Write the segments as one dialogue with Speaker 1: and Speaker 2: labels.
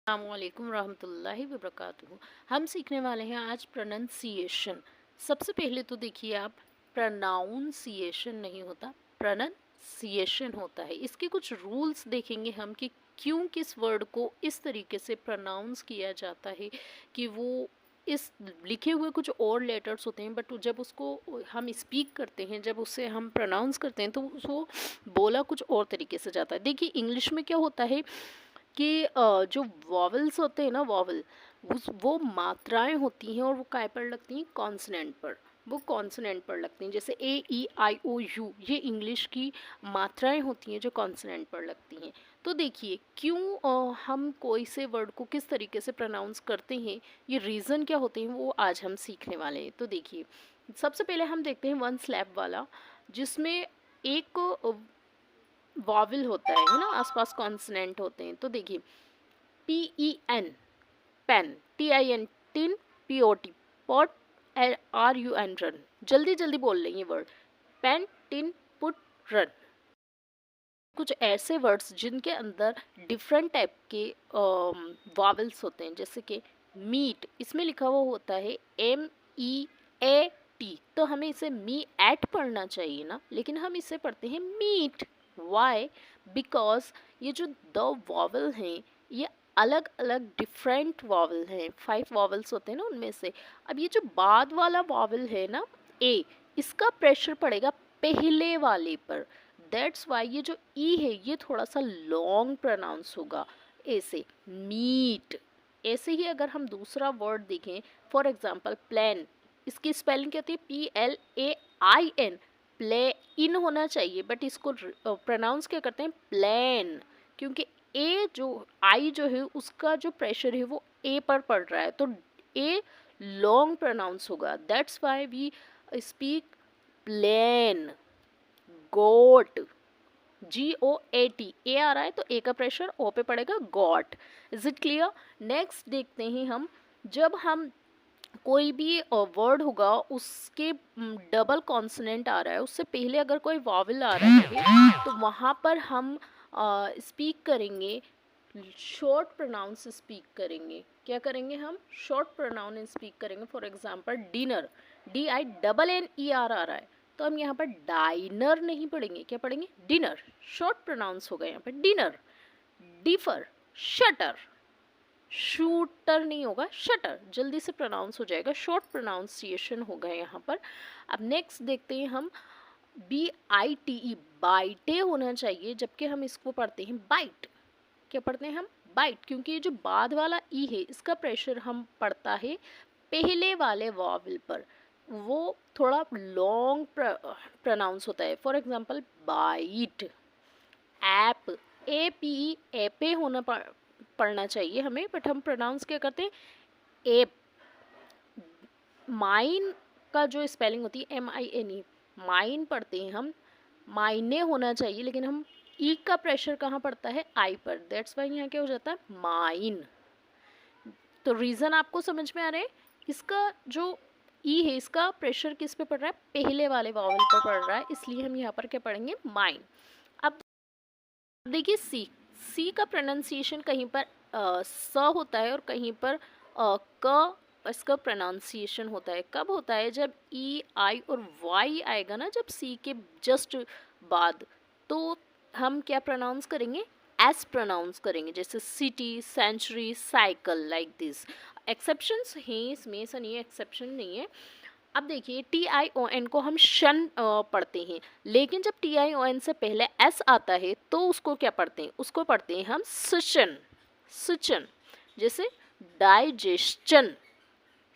Speaker 1: अस्सलामुअलैकुम रहमतुल्लाहि वबरकातुहू। हम सीखने वाले हैं आज प्रोनंसिएशन। सबसे पहले तो देखिए आप, प्रोनाउंसिएशन नहीं होता, प्रोनंसिएशन होता है। इसके कुछ रूल्स देखेंगे हम कि क्यों किस वर्ड को इस तरीके से प्रोनाउंस किया जाता है कि वो इस लिखे हुए कुछ और लेटर्स होते हैं, बट जब उसको हम स्पीक करते हैं, जब उसे हम प्रोनाउंस करते हैं तो उसको बोला कुछ और तरीके से जाता है। देखिए इंग्लिश में क्या होता है कि जो वॉवल्स होते हैं ना, वॉवल वो मात्राएं होती हैं और वो काय पर लगती हैं, कॉन्सोनेंट पर। वो कॉन्सोनेंट पर लगती हैं, जैसे ए ई आई ओ यू, ये इंग्लिश की मात्राएं होती हैं जो कॉन्सोनेंट पर लगती हैं। तो देखिए क्यों हम कोई से वर्ड को किस तरीके से प्रोनाउंस करते हैं, ये रीज़न क्या होते हैं, वो आज हम सीखने वाले हैं। तो देखिए सबसे पहले हम देखते हैं वन स्लैब वाला, जिसमें एक वॉवल होता है ना, आसपास कॉन्सोनेंट होते हैं। तो देखिए P E N, pen, T I N, tin, P O T, pot, R U N, run. जल्दी जल्दी बोल लेंगे word, pen, tin, put, run. कुछ ऐसे वर्ड्स जिनके अंदर डिफरेंट टाइप के वॉवल्स होते हैं, जैसे कि मीट, इसमें लिखा हुआ होता है एम ई ए टी, तो हमें इसे मी एट पढ़ना चाहिए ना, लेकिन हम इसे पढ़ते हैं मीट। वाई? बिकॉज ये जो द वॉवल हैं ये अलग अलग डिफरेंट वॉवल हैं, 5 वॉवल्स होते हैं ना उनमें से। अब ये जो बाद वाला वॉवल है ना, ए, इसका प्रेशर पड़ेगा पहले वाले पर। दैट्स वाई ये जो ई है ये थोड़ा सा लॉन्ग प्रोनाउंस होगा, ऐसे मीट। ऐसे ही अगर हम दूसरा वर्ड देखें, फॉर एग्जांपल प्लान, इसकी स्पेलिंग क्या होती है, P L A I N, plain होना चाहिए, बट इसको प्रोनाउंस क्या करते हैं, प्लान, क्योंकि ए जो आई जो है उसका जो प्रेशर है वो ए पर पड़ रहा है, तो ए लॉन्ग प्रोनाउंस होगा। That's why we speak plain. Goat, G O A T, A आ रहा है तो ए का प्रेशर ओ पे पड़ेगा, got. Is it clear? Next देखते हैं हम, जब हम कोई भी वर्ड होगा उसके डबल कॉन्सोनेंट आ रहा है, उससे पहले अगर कोई वॉवल आ रहा है तो वहाँ पर हम स्पीक करेंगे, शॉर्ट प्रोनाउंस स्पीक करेंगे। क्या करेंगे हम? शॉर्ट प्रोनाउन स्पीक करेंगे। For example dinner, D I double N E R आ रहा है, तो हम यहाँ पर डाइनर नहीं पढ़ेंगे, क्या पढ़ेंगे? डिनर। शॉर्ट प्रोनाउंस होगा यहाँ पर डिनर। डिफर, शटर, शूटर नहीं होगा, शटर, जल्दी से प्रोनाउंस हो जाएगा, शॉर्ट प्रोनाउंसिएशन होगा यहाँ पर। अब नेक्स्ट देखते हैं हम, बी आई टी ई, बाइटे होना चाहिए, जबकि हम इसको पढ़ते हैं बाइट। क्या पढ़ते हैं हम? बाइट, क्योंकि ये जो बाद वाला ई है इसका प्रेशर हम पड़ता है पहले वाले वॉवल पर, वो थोड़ा लॉन्ग प्रोनाउंस होता है। For example bite. App, A P, ape होना पढ़ना चाहिए हमें, बट हम प्रोनाउंस क्या करते हैं, एप। माइन का जो स्पेलिंग होती है M I N E, mine पढ़ते हैं हम, मायने होना चाहिए, लेकिन हम ई का प्रेशर कहाँ पड़ता है, आई पर। दैट्स वाई यहाँ क्या हो जाता है, माइन। तो रीज़न आपको समझ में आ रहा है, इसका जो ई है इसका प्रेशर किस पे पड़ रहा है, पहले वाले वावल पर पड़ रहा है, इसलिए हम यहाँ पर क्या पढ़ेंगे, माइन। अब देखिए सी, सी का प्रोनाउंसिएशन कहीं पर स होता है और कहीं पर क, इसका प्रोनाउंसिएशन होता है। कब होता है? जब ई आई और वाई आएगा ना, जब सी के जस्ट बाद, तो हम क्या प्रोनाउंस करेंगे, एस प्रोनाउंस करेंगे, जैसे city, century, cycle, like this. Exceptions हैं इसमें, ऐसा नहीं है एक्सेप्शन नहीं है। अब देखिए टी आई ओ एन को हम शन पढ़ते हैं, लेकिन जब टी आई ओ एन से पहले एस आता है तो उसको क्या पढ़ते हैं, उसको पढ़ते हैं हम सुचन। सुचन, जैसे डाइजेशन,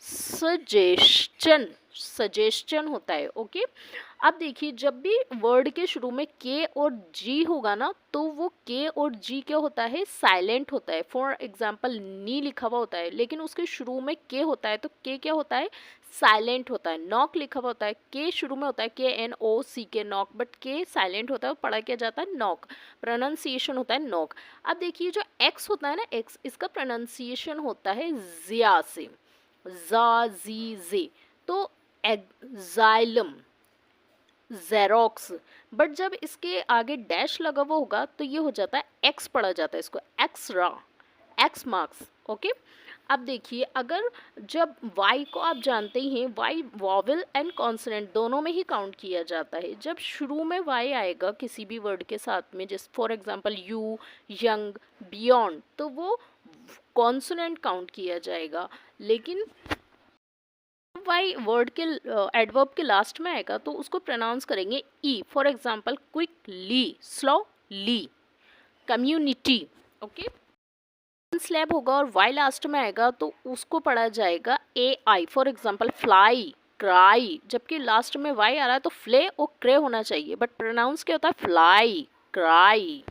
Speaker 1: सजेशन, सजेशन होता है। ओके। अब देखिए जब भी वर्ड के शुरू में के और जी होगा ना, तो वो के और जी क्या होता है, साइलेंट होता है। फॉर एग्जाम्पल नी लिखा हुआ होता है, लेकिन उसके शुरू में के होता है, तो के क्या होता है, साइलेंट होता है। नॉक लिखा हुआ होता है, के शुरू में होता है, के एन ओ सी के, नॉक, बट के साइलेंट होता है, पढ़ा क्या जाता है, नॉक। प्रोनाउंसिएशन होता है नॉक। अब देखिए जो एक्स होता है ना, एक्स, इसका प्रोनाउंसिएशन होता है जिया से, जा जी जे, तो एग्जाइलम, जेरोक्स, बट जब इसके आगे डैश लगा हुआ होगा तो ये हो जाता है एक्स, पढ़ा जाता है इसको एक्सरा, एक्स मार्क्स। ओके, अब देखिए, अगर जब वाई को आप जानते ही हैं, वाई वॉवेल एंड कॉन्सोनेंट दोनों में ही काउंट किया जाता है। जब शुरू में वाई आएगा किसी भी वर्ड के साथ में, जैसे for example you, young, beyond, तो वो कॉन्सोनेंट काउंट किया जाएगा। लेकिन वाई वर्ड के एडवर्ब के लास्ट में आएगा तो उसको प्रोनाउंस करेंगे E. For example quickly, slowly, community. Okay, slab होगा और वाई लास्ट में आएगा तो उसको पढ़ा जाएगा ए आई। फॉर एग्जांपल फ्लाई, क्राई, जबकि लास्ट में वाई आ रहा है तो फ्ले और क्रे होना चाहिए, बट प्रोनाउंस क्या होता है, फ्लाई, क्राई।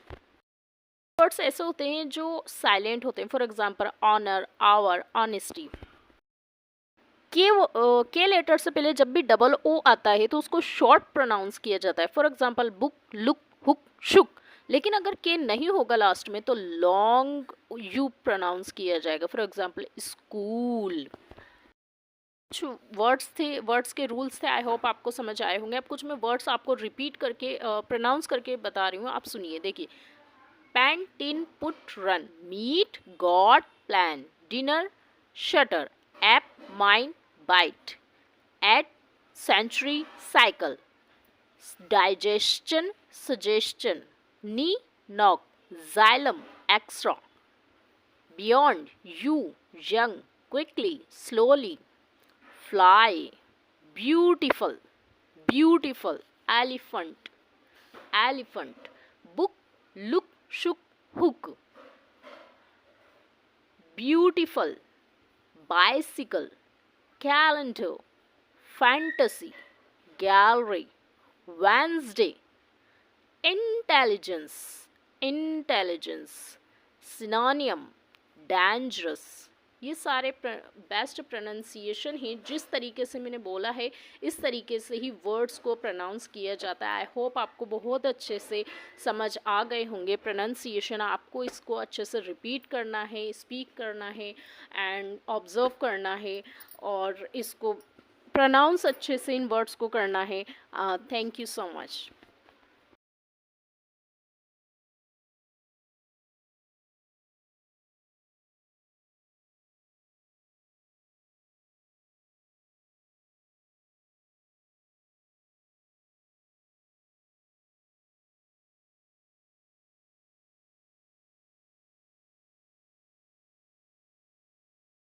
Speaker 1: वर्ड्स ऐसे होते हैं जो साइलेंट होते हैं, for example honour, hour, honesty. K letter से पहले जब भी डबल ओ आता है तो उसको शॉर्ट प्रोनाउंस किया जाता है। For example book, look, hook, shook. लेकिन अगर के नहीं होगा लास्ट में तो लॉन्ग यू प्रोनाउंस किया जाएगा। For example school. कुछ वर्ड्स थे, वर्ड्स के रूल्स थे, आई होप आपको समझ आए होंगे। अब कुछ मैं वर्ड्स आपको रिपीट करके प्रोनाउंस करके बता रही हूँ, आप सुनिए। देखिए, pan, tin, put, run, meet, god, plan, dinner, shutter, app, mind, bite, at, century, cycle, digestion, suggestion, knee, knock, xylem, extra, beyond, you, young, quickly, slowly, fly, beautiful, beautiful, elephant, elephant, book, look, shook, hook, beautiful, bicycle, calendar, fantasy, gallery, Wednesday, intelligence, intelligence, synonym, dangerous। ये सारे best pronunciation हैं। जिस तरीके से मैंने बोला है इस तरीके से ही वर्ड्स को प्रोनाउंस किया जाता है। आई होप आपको बहुत अच्छे से समझ आ गए होंगे प्रोनाउंसिएशन। आपको इसको अच्छे से रिपीट करना है, स्पीक करना है एंड ऑब्जर्व करना है और इसको प्रोनाउंस अच्छे से इन वर्ड्स को करना है। Thank you so much.